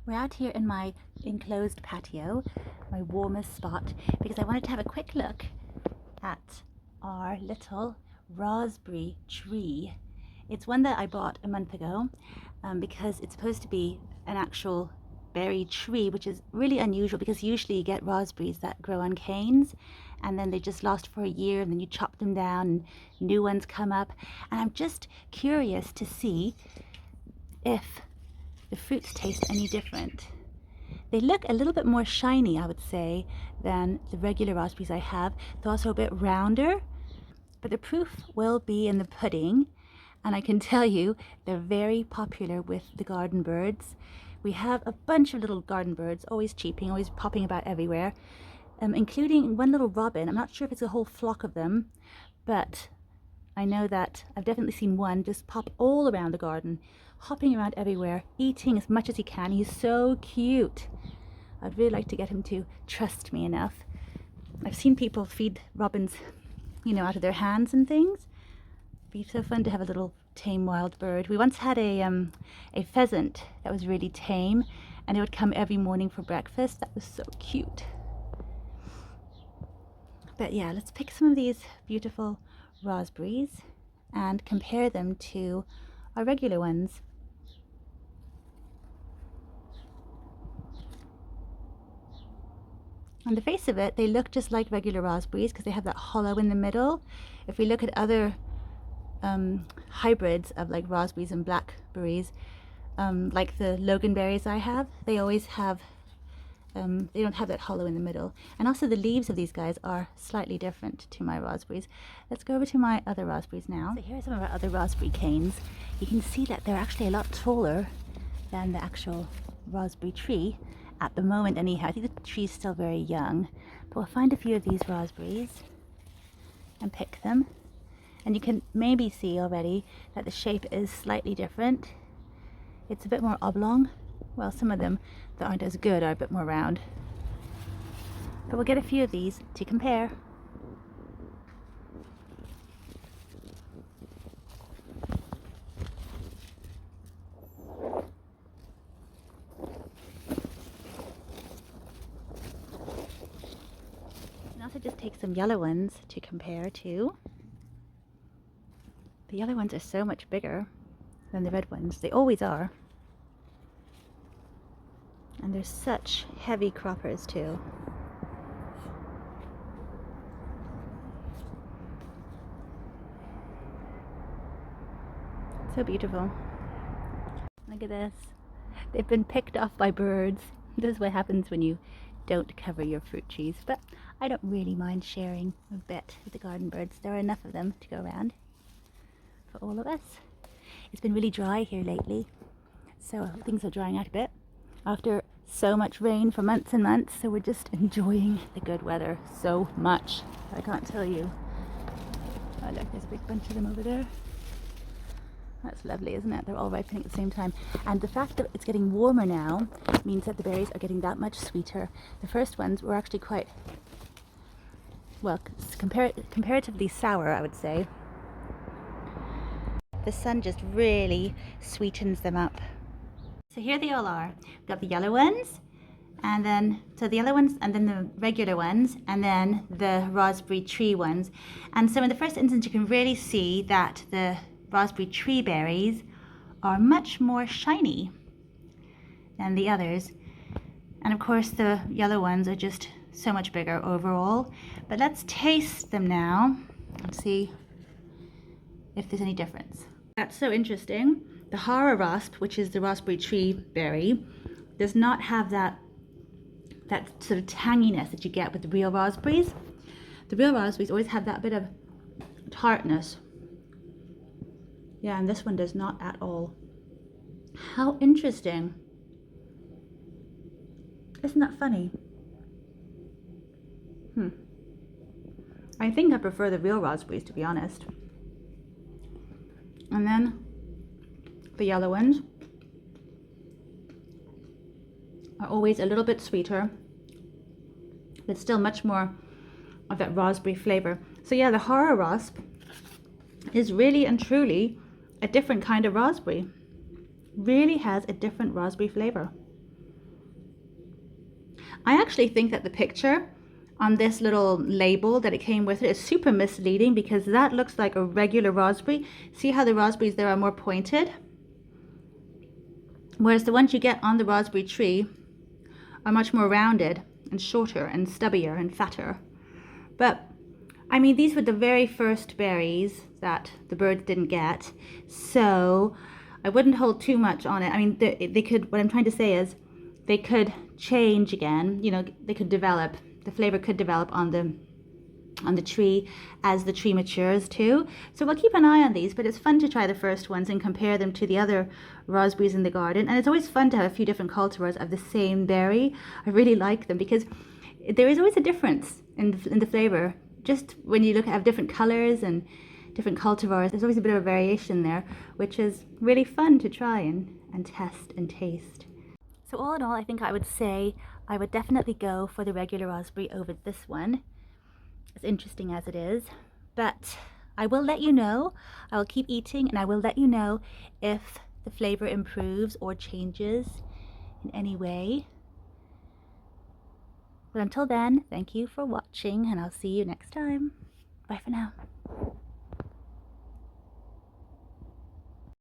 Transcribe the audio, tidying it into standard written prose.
We're out here in my enclosed patio, my warmest spot, because I wanted to have a quick look at our little raspberry tree. It's one that I bought a month ago because it's supposed to be an actual berry tree, which is really unusual because usually you get raspberries that grow on canes and then they just last for a year and then you chop them down and new ones come up. And I'm just curious to see if the fruits taste any different. They look a little bit more shiny, I would say, than the regular raspberries I have. They're also a bit rounder, but the proof will be in the pudding. And I can tell you, they're very popular with the garden birds. We have a bunch of little garden birds, always cheeping, always popping about everywhere, including one little robin. I'm not sure if it's a whole flock of them, but I know that I've definitely seen one just pop all around the garden, hopping around everywhere, eating as much as he can. He's so cute. I'd really like to get him to trust me enough. I've seen people feed robins, out of their hands and things. It'd be so fun to have a little tame wild bird. We once had a pheasant that was really tame, and it would come every morning for breakfast. That was so cute. But yeah, let's pick some of these beautiful raspberries and compare them to our regular ones. On the face of it, they look just like regular raspberries because they have that hollow in the middle. If we look at other hybrids of like raspberries and blackberries, like the loganberries I have, they always have they don't have that hollow in the middle. And also the leaves of these guys are slightly different to my raspberries. Let's go over to my other raspberries now. So here are some of our other raspberry canes. You can see that they're actually a lot taller than the actual raspberry tree at the moment anyhow. I think the tree's still very young, but we'll find a few of these raspberries and pick them. And you can maybe see already that the shape is slightly different. It's a bit more oblong. Well, some of them that aren't as good are a bit more round. But we'll get a few of these to compare. And also just take some yellow ones to compare too. The yellow ones are so much bigger than the red ones. They always are. And they're such heavy croppers too. So beautiful. Look at this. They've been picked off by birds. This is what happens when you don't cover your fruit trees. But I don't really mind sharing a bit with the garden birds. There are enough of them to go around for all of us. It's been really dry here lately, so things are drying out a bit after so much rain for months and months, so we're just enjoying the good weather so much. I can't tell you. Oh look, there's a big bunch of them over there. That's lovely, isn't it? They're all ripening at the same time. And the fact that it's getting warmer now means that the berries are getting that much sweeter. The first ones were actually quite, well, comparatively sour, I would say. The sun just really sweetens them up. So here they all are. We've got the yellow ones, and then, so the yellow ones, and then the regular ones, and then the raspberry tree ones. And so in the first instance, you can really see that the raspberry tree berries are much more shiny than the others. And of course, the yellow ones are just so much bigger overall. But let's taste them now and see if there's any difference. That's so interesting. The Hararasp, which is the raspberry tree berry, does not have that sort of tanginess that you get with the real raspberries. The real raspberries always have that bit of tartness. Yeah, and this one does not at all. How interesting. Isn't that funny? I think I prefer the real raspberries, to be honest. And then the yellow ones are always a little bit sweeter, but still much more of that raspberry flavor. So yeah, the Hararasp is really and truly a different kind of raspberry. Really has a different raspberry flavor. I actually think that the picture on this little label that it came with it is super misleading, because that looks like a regular raspberry. See how the raspberries there are more pointed? Whereas the ones you get on the raspberry tree are much more rounded and shorter and stubbier and fatter. But I mean, these were the very first berries that the birds didn't get, so I wouldn't hold too much on it. I mean, they could, what I'm trying to say is, they could change again, you know, they could develop, the flavor could develop on the tree as the tree matures too. So we'll keep an eye on these, but it's fun to try the first ones and compare them to the other raspberries in the garden. And it's always fun to have a few different cultivars of the same berry. I really like them because there is always a difference in the flavor. Just when you look at different colors and different cultivars, there's always a bit of a variation there, which is really fun to try and test and taste. So all in all, I think I would say I would definitely go for the regular raspberry over this one, as interesting as it is. But I will let you know. I will keep eating and I will let you know if the flavor improves or changes in any way. But until then, thank you for watching and I'll see you next time. Bye for now.